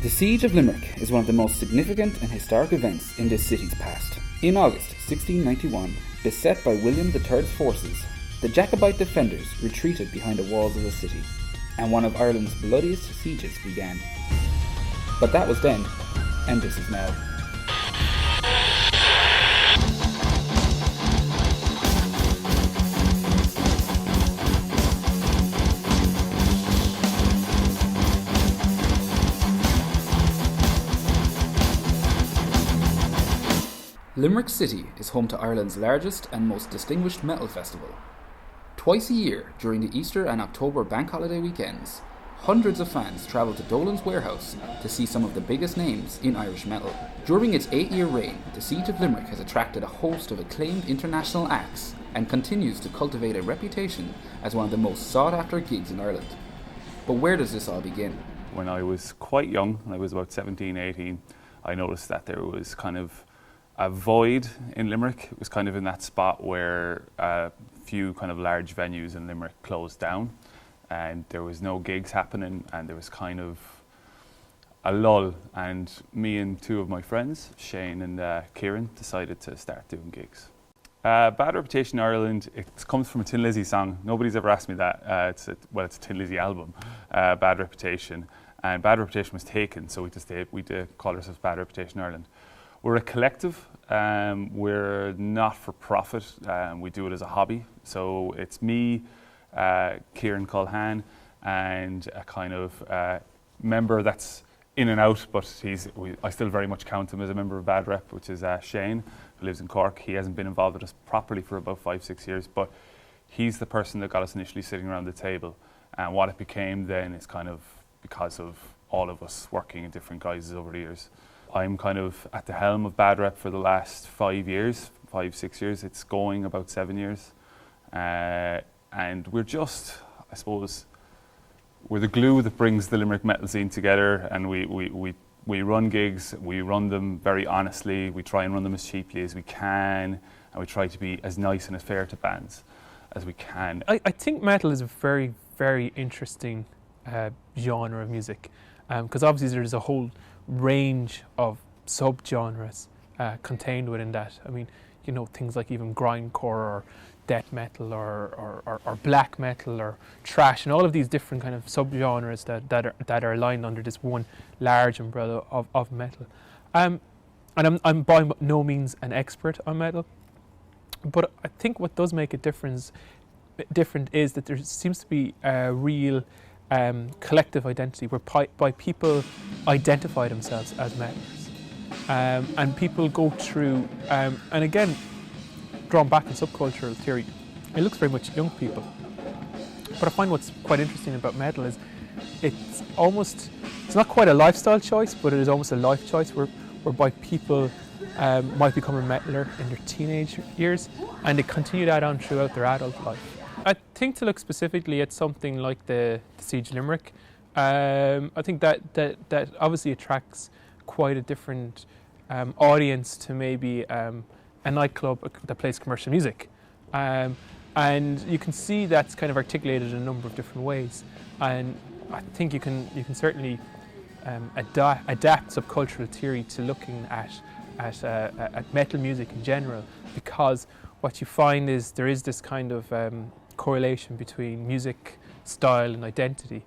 The Siege of Limerick is one of the most significant and historic events in this city's past. In August 1691, beset by William III's forces, the Jacobite defenders retreated behind the walls of the city, and one of Ireland's bloodiest sieges began. But that was then, and this is now. Limerick City is home to Ireland's largest and most distinguished metal festival. Twice a year, during the Easter and October bank holiday weekends, hundreds of fans travel to Dolan's Warehouse to see some of the biggest names in Irish metal. During its 8-year reign, the Siege of Limerick has attracted a host of acclaimed international acts and continues to cultivate a reputation as one of the most sought-after gigs in Ireland. But where does this all begin? When I was quite young, when I was about 17, 18, I noticed that there was kind of a void in Limerick. It was kind of in that spot where a few kind of large venues in Limerick closed down and there was no gigs happening and there was kind of a lull, and me and two of my friends, Shane and Kieran, decided to start doing gigs. Bad Reputation Ireland, it comes from a Tin Lizzy song. Nobody's ever asked me that. It's a Tin Lizzy album, Bad Reputation. And Bad Reputation was taken, so we did call ourselves Bad Reputation Ireland. We're a collective, we're not for profit, we do it as a hobby. So it's me, Kieran Culhan, and a kind of member that's in and out, but I still very much count him as a member of Bad Rep, which is Shane, who lives in Cork. He hasn't been involved with us properly for about 5-6 years, but he's the person that got us initially sitting around the table. And what it became then is kind of because of all of us working in different guises over the years. I'm kind of at the helm of Bad Rep for the last 5 years, 5-6 years. It's going about 7 years. And we're just, I suppose, we're the glue that brings the Limerick Metal scene together, and we run gigs, we run them very honestly, we try and run them as cheaply as we can, and we try to be as nice and as fair to bands as we can. I think metal is a very, very interesting genre of music, because obviously there's a whole range of sub-genres contained within that. I mean, you know, things like even grindcore or death metal or black metal or thrash, and all of these different kind of sub-genres that are aligned under this one large umbrella of metal. And I'm by no means an expert on metal, but I think what does make it different is that there seems to be a real collective identity where people identify themselves as metalers, and people go through, and again, drawn back in subcultural theory, it looks very much young people. But I find what's quite interesting about metal is it's not quite a lifestyle choice, but it is almost a life choice whereby people might become a metaler in their teenage years and they continue that on throughout their adult life. I think to look specifically at something like the Siege of Limerick, I think that obviously attracts quite a different audience to maybe a nightclub that plays commercial music. And you can see that's kind of articulated in a number of different ways. And I think you can certainly adapt subcultural theory to looking at metal music in general, because what you find is there is this kind of correlation between music, style and identity,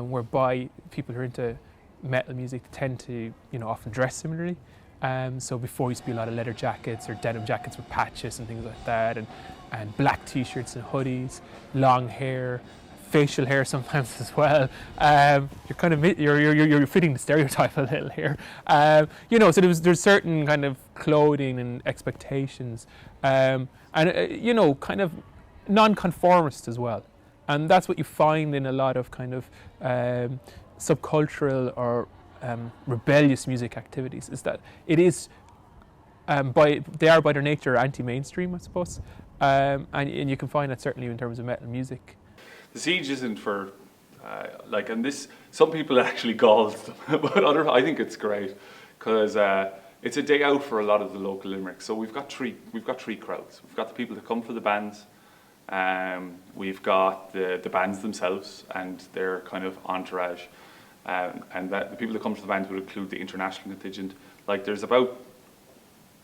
whereby people who are into metal music tend to, often dress similarly. So before used to be a lot of leather jackets or denim jackets with patches and things like that, and black t-shirts and hoodies, long hair, facial hair sometimes as well. You're kind of you're fitting the stereotype a little here. So there's certain kind of clothing and expectations, and kind of non-conformist as well. And that's what you find in a lot of kind of subcultural or rebellious music activities, is that it is they are by their nature anti-mainstream, I suppose, and you can find that certainly in terms of metal music. The Siege isn't for and this, some people actually galls them, but I think it's great because it's a day out for a lot of the local Limerick. So we've got three crowds. We've got the people that come for the bands. We've got the bands themselves and their kind of entourage. and that the people that come to the bands would include the international contingent. Like there's about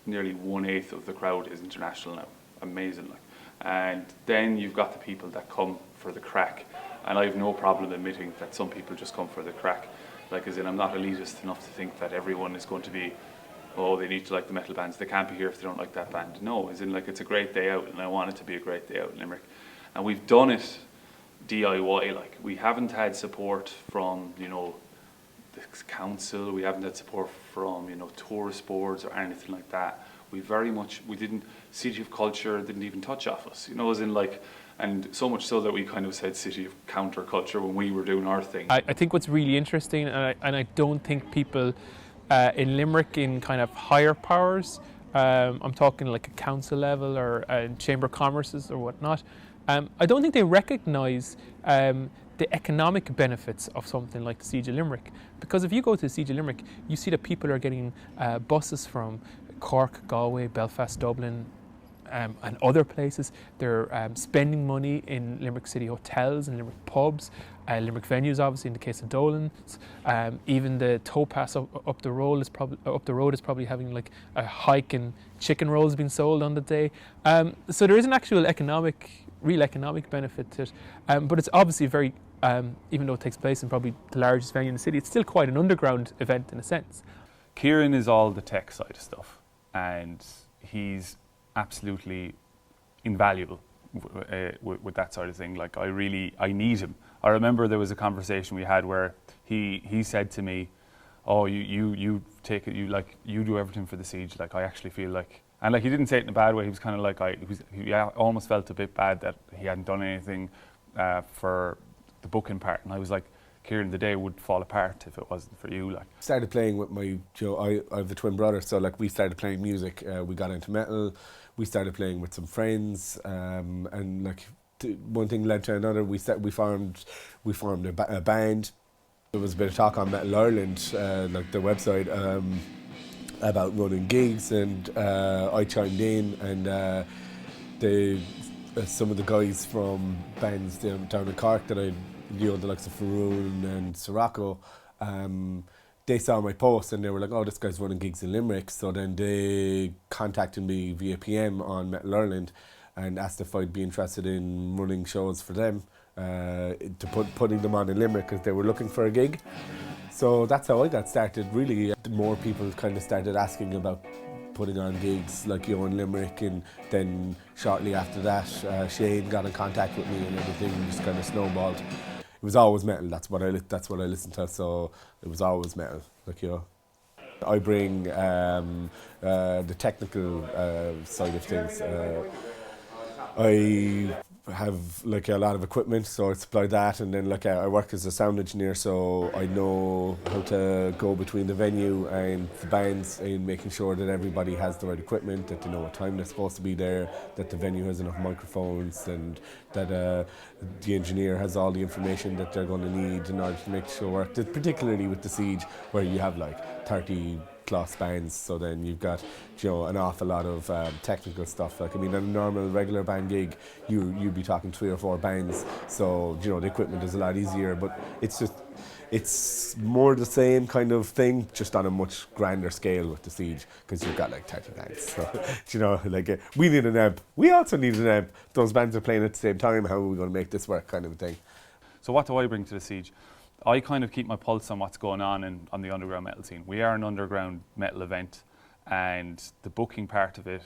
nearly 1/8 of the crowd is international now. Amazing, like. And then you've got the people that come for the crack, and I have no problem admitting that some people just come for the crack. Like, as in, I'm not elitist enough to think that everyone is going to be, oh, they need to like the metal bands, they can't be here if they don't like that band. No, as in, like, it's a great day out, and I want it to be a great day out in Limerick. And we've done it DIY, like, we haven't had support from, you know, the council, we haven't had support from, you know, tourist boards or anything like that. We didn't, City of Culture didn't even touch off us, you know, as in, like, and so much so that we kind of said City of Counterculture when we were doing our thing. I think what's really interesting, and I don't think people in Limerick in kind of higher powers, I'm talking like a council level or Chamber of Commerce's or whatnot, I don't think they recognise the economic benefits of something like the Siege of Limerick. Because if you go to the Siege of Limerick, you see that people are getting buses from Cork, Galway, Belfast, Dublin, and other places. They're spending money in Limerick City hotels and Limerick pubs, Limerick venues, obviously in the case of Dolan's. Even the towpath up the road is probably having like a hike and chicken rolls being sold on the day. So there is an actual real economic benefit to it. But it's obviously very, even though it takes place in probably the largest venue in the city, it's still quite an underground event in a sense. Kieran is all the tech side of stuff, and he's absolutely invaluable with that sort of thing. Like, I need him. I remember there was a conversation we had where he said to me, "Oh, you take it. You do everything for the Siege. Like, I actually feel like," and like, he didn't say it in a bad way. He was kind of like, he almost felt a bit bad that he hadn't done anything for the booking part. And I was like, Kieran, the day would fall apart if it wasn't for you. Like, started playing with my I have a twin brother, so like we started playing music. We got into metal. We started playing with some friends, and like one thing led to another. We formed a band. There was a bit of talk on Metal Ireland, like the website, about running gigs, and I chimed in, and some of the guys from bands down in Cork that I, you know, the likes of Faroon and Sirocco, they saw my post and they were like, "Oh, this guy's running gigs in Limerick." So then they contacted me via PM on Metal Ireland and asked if I'd be interested in running shows for them, putting them on in Limerick because they were looking for a gig. So that's how I got started, really. More people kind of started asking about putting on gigs, like, you know, in Limerick, and then shortly after that, Shane got in contact with me and everything just kind of snowballed. It was always metal. That's what I listened to. So it was always metal. Like, you know, I bring the technical side of things. I have like a lot of equipment, so I supply that, and then like I work as a sound engineer, so I know how to go between the venue and the bands in making sure that everybody has the right equipment, that they know what time they're supposed to be there, that the venue has enough microphones, and that the engineer has all the information that they're going to need in order to make the show work. Particularly with the Siege, where you have like 30 plus bands, so then you've got, you know, an awful lot of technical stuff. Like, I mean, on a normal regular band gig, you'd be talking 3 or 4 bands, so, you know, the equipment is a lot easier, but it's more the same kind of thing, just on a much grander scale with the Siege, because you've got like 30 bands. So, you know, like, we need an amp, we also need an amp. Those bands are playing at the same time. How are we going to make this work, kind of a thing? so what do I bring to the Siege? I kind of keep my pulse on what's going on on the underground metal scene. We are an underground metal event, and the booking part of it,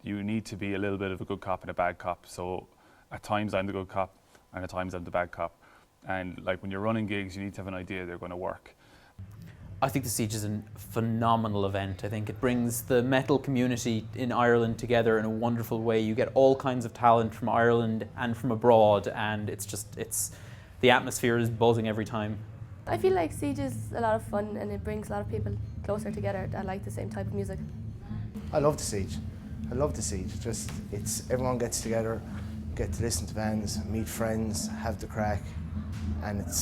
you need to be a little bit of a good cop and a bad cop. So at times I'm the good cop, and at times I'm the bad cop. And like, when you're running gigs, you need to have an idea they're going to work. I think the Siege is a phenomenal event. I think it brings the metal community in Ireland together in a wonderful way. You get all kinds of talent from Ireland and from abroad, and the atmosphere is buzzing every time. I feel like Siege is a lot of fun, and it brings a lot of people closer together that like the same type of music. I love the Siege. It's everyone gets together, get to listen to bands, meet friends, have the crack, and the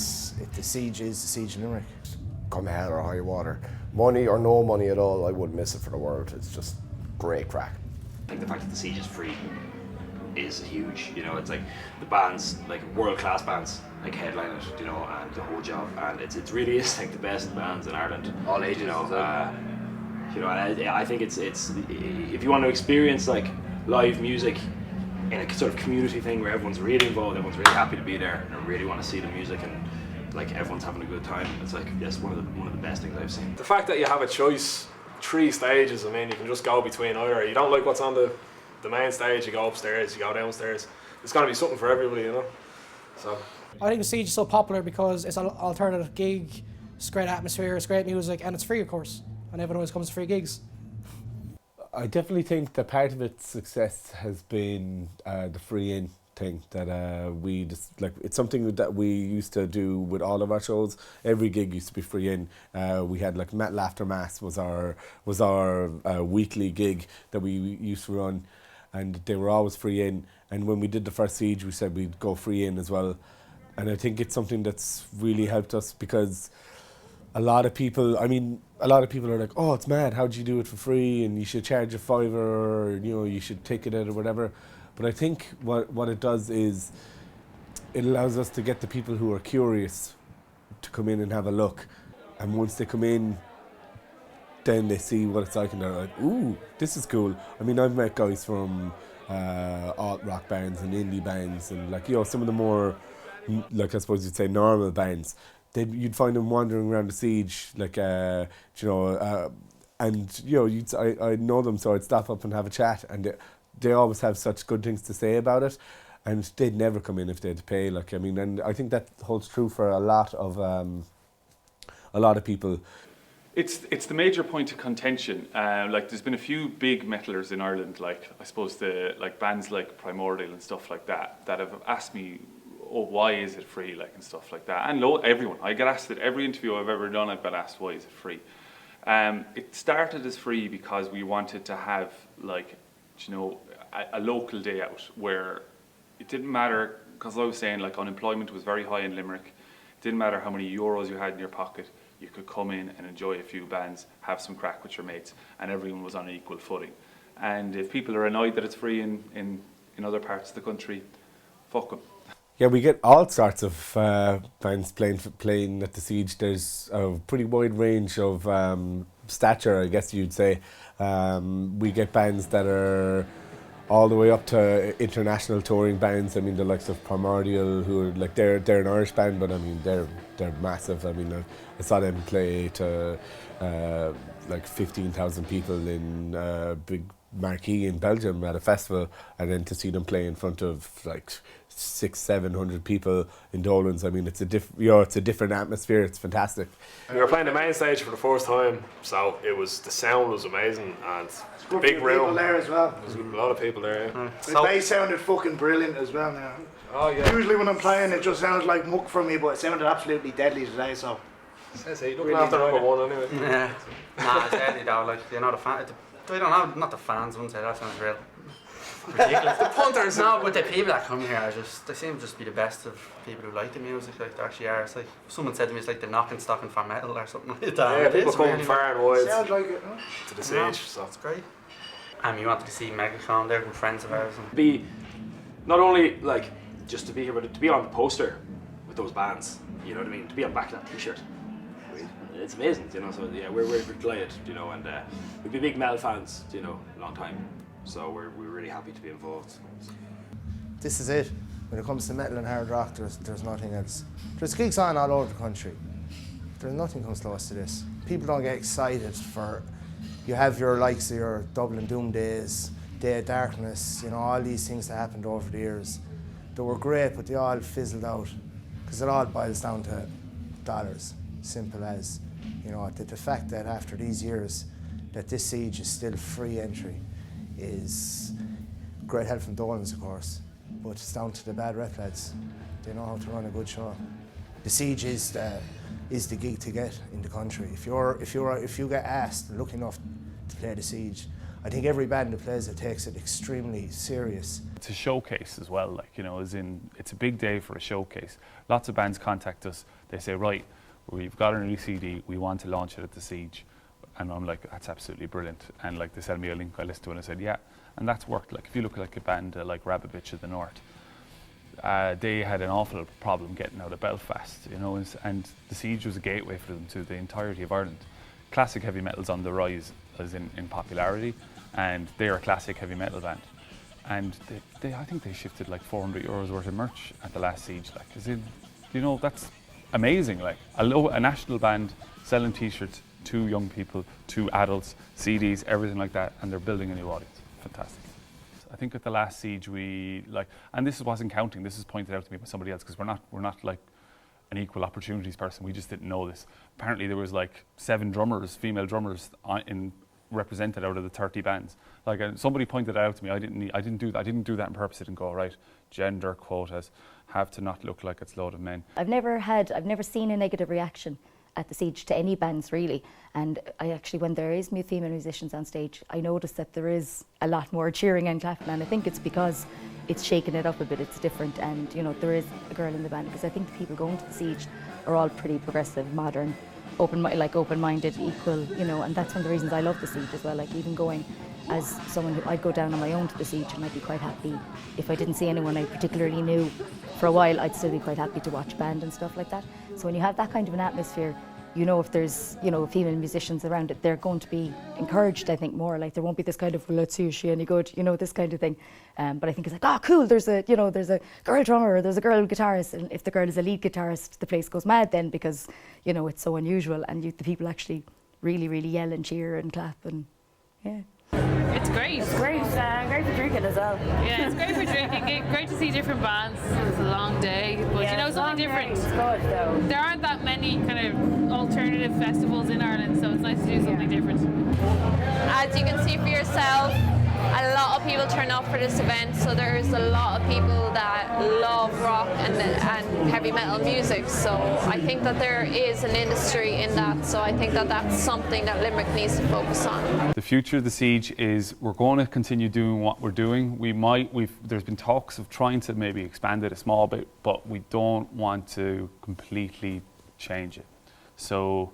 Siege is the Siege in Limerick. Come hell or high water, money or no money at all, I wouldn't miss it for the world. It's just great crack. I think the fact that the Siege is free is huge. You know, it's like the bands, like world-class bands, like headline it, you know, and the whole job. And it really is like the best bands in Ireland. All ages, you know. is it? You know, and I think it's if you want to experience like live music in a sort of community thing where everyone's really involved, everyone's really happy to be there, and really want to see the music, and like everyone's having a good time. It's like, yes, one of the best things I've seen. The fact that you have a choice, 3 stages, I mean, you can just go between either. You don't like what's on the main stage, you go upstairs, you go downstairs. It's going to be something for everybody, you know. So I think the Siege is so popular because it's an alternative gig, it's great atmosphere, it's great music, and it's free, of course. And everyone always comes to free gigs. I definitely think that part of its success has been the free in thing, that we just like, it's something that we used to do with all of our shows. Every gig used to be free in. We had like Metal After Mass was our weekly gig that we used to run, and they were always free in. And when we did the first Siege, we said we'd go free in as well. And I think it's something that's really helped us, because a lot of people are like, oh, it's mad, how'd you do it for free, and you should charge a $5, or you know, you should ticket it or whatever. But I think what it does is it allows us to get the people who are curious to come in and have a look. And once they come in, then they see what it's like, and they're like, ooh, this is cool. I mean, I've met guys from alt rock bands and indie bands, and like, you know, some of the more, like, I suppose you'd say normal bands. You'd find them wandering around the Siege, like, you know, and you know, I know them, so I'd stop up and have a chat, and they always have such good things to say about it, and they'd never come in if they had to pay. Like, I mean, and I think that holds true for a lot of people. It's the major point of contention. Like, there's been a few big metalers in Ireland, like I suppose like bands like Primordial and stuff like that have asked me, oh, why is it free, like, and stuff like that. And everyone, I get asked at every interview I've ever done, I've got asked, why is it free? It started as free because we wanted to have, like, you know, a local day out where it didn't matter, because I was saying, like, unemployment was very high in Limerick. It didn't matter how many euros you had in your pocket. You could come in and enjoy a few bands, have some crack with your mates, and everyone was on an equal footing. And if people are annoyed that it's free in other parts of the country, fuck them. Yeah, we get all sorts of bands playing at the Siege. There's a pretty wide range of stature, I guess you'd say. We get bands that are all the way up to international touring bands. I mean, the likes of Primordial, who are like, they're an Irish band, but I mean, they're massive. I mean, I saw them play to like 15,000 people in big marquee in Belgium at a festival, and then to see them play in front of like 600-700 people in Dolan's. I mean, it's a different atmosphere. It's fantastic. we were playing the main stage for the first time, so the sound was amazing, and the big room there as well. There's a lot of people there. Yeah. The bass sounded fucking brilliant as well now. Oh yeah. Usually when I'm playing, it just sounds like muck for me, but it sounded absolutely deadly today. So. Says he looking after number one anyway. Yeah. Nah, it's deadly though. Like, you know, the fan. I don't know, not the fans. Wouldn't say that sounds real ridiculous. The punters. No, but the people that come here they seem to just be the best of people who like the music. Like, they actually are. It's like someone said to me, it's like the knocking stocking for metal or something like that. Yeah, people come really far and wide. Sounds like it, huh? To the Siege, so it's great. And you wanted to see Megaphone, they're good friends of ours. And Be not only like just to be here, but to be on the poster with those bands. You know what I mean? To be on the back of that T-shirt. It's amazing, you know. So yeah, we're delighted, you know, and we've been big metal fans, you know, a long time. So we're really happy to be involved. This is it. When it comes to metal and hard rock, there's nothing else. There's gigs on all over the country. There's nothing comes close to this. People don't get excited for. You have your likes of your Dublin Doom Days, Day of Darkness, you know, all these things that happened over the years. They were great, but they all fizzled out, because it all boils down to dollars. Simple as, you know, the fact that after these years that this Siege is still free entry is great help from Dolan's, of course, but it's down to the bad rep lads. They know how to run a good show. The Siege is the gig to get in the country. If you get asked, lucky enough to play the Siege, I think every band that plays it takes it extremely serious. It's a showcase as well, like, you know, as in, it's a big day for a showcase. Lots of bands contact us, they say, right, we've got a new CD, we want to launch it at the Siege. And I'm like, that's absolutely brilliant. And like, they send me a link, I listened to it and I said, yeah. And that's worked. Like, if you look at like a band like Rabbit Bitch of the North, they had an awful problem getting out of Belfast, you know, and the Siege was a gateway for them to the entirety of Ireland. Classic heavy metal's on the rise as in popularity, and they're a classic heavy metal band. And I think they shifted like €400 worth of merch at the last Siege. Like, as in, you know, that's amazing. Like a national band selling T-shirts to young people, to adults, CDs, everything like that, and they're building a new audience. Fantastic. I think at the last Siege we and this wasn't counting. This was pointed out to me by somebody else because we're not like an equal opportunities person. We just didn't know this. Apparently there was like 7 drummers, female drummers, represented out of the 30 bands. Like somebody pointed it out to me. I didn't do that on purpose. I didn't go, right, gender quotas have to not look like it's a load of men. I've never seen a negative reaction at the Siege to any bands really, and I actually, when there is female musicians on stage, I notice that there is a lot more cheering and clapping, and I think it's because it's shaking it up a bit, it's different, and you know, there is a girl in the band, because I think the people going to the Siege are all pretty progressive, modern, open-minded, equal, you know, and that's one of the reasons I love the Siege as well. Like, even going as someone who, I'd go down on my own to the Siege and I'd be quite happy if I didn't see anyone I particularly knew for a while. I'd still be quite happy to watch band and stuff like that. So when you have that kind of an atmosphere, you know, if there's, you know, female musicians around it, they're going to be encouraged, I think, more. Like, there won't be this kind of, well, let's see, is she any good, you know, this kind of thing. But I think it's like, oh, cool, there's a girl drummer, or there's a girl guitarist, and if the girl is a lead guitarist, the place goes mad then, because, you know, it's so unusual, and the people actually really, really yell and cheer and clap, and yeah. It's great. It's great. Great for drinking as well. Yeah, it's great for drinking. Great to see different bands. It's a long day, but yeah, you know, something different. It's good though. There aren't that many kind of alternative festivals in Ireland, so it's nice to do something different. As you can see for yourself, a lot of people turn up for this event, so there's a lot of people that love rock and heavy metal music, so I think that there is an industry in that, so I think that that's something that Limerick needs to focus on. The future of the Siege is we're going to continue doing what we're doing. There's been talks of trying to maybe expand it a small bit, but we don't want to completely change it. So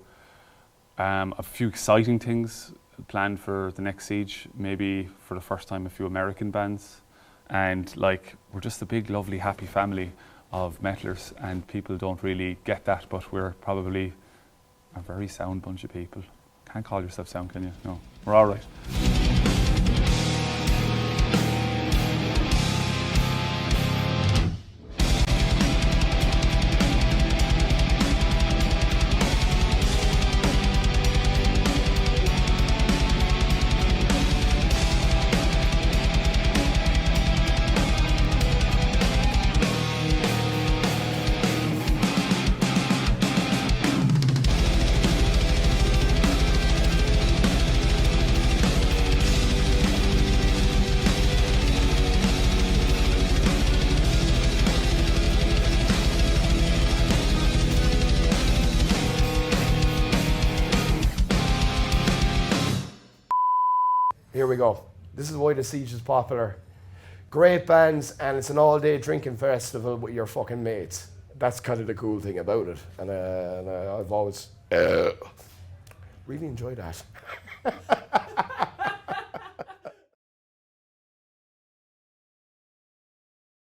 a few exciting things planned for the next Siege, maybe for the first time a few American bands, and like, we're just a big lovely happy family of metalers, and people don't really get that, but we're probably a very sound bunch of people. Can't call yourself sound, can you? No, we're all right. Here we go. This is why the Siege is popular. Great bands, and it's an all-day drinking festival with your fucking mates. That's kind of the cool thing about it. And I've always really enjoyed that.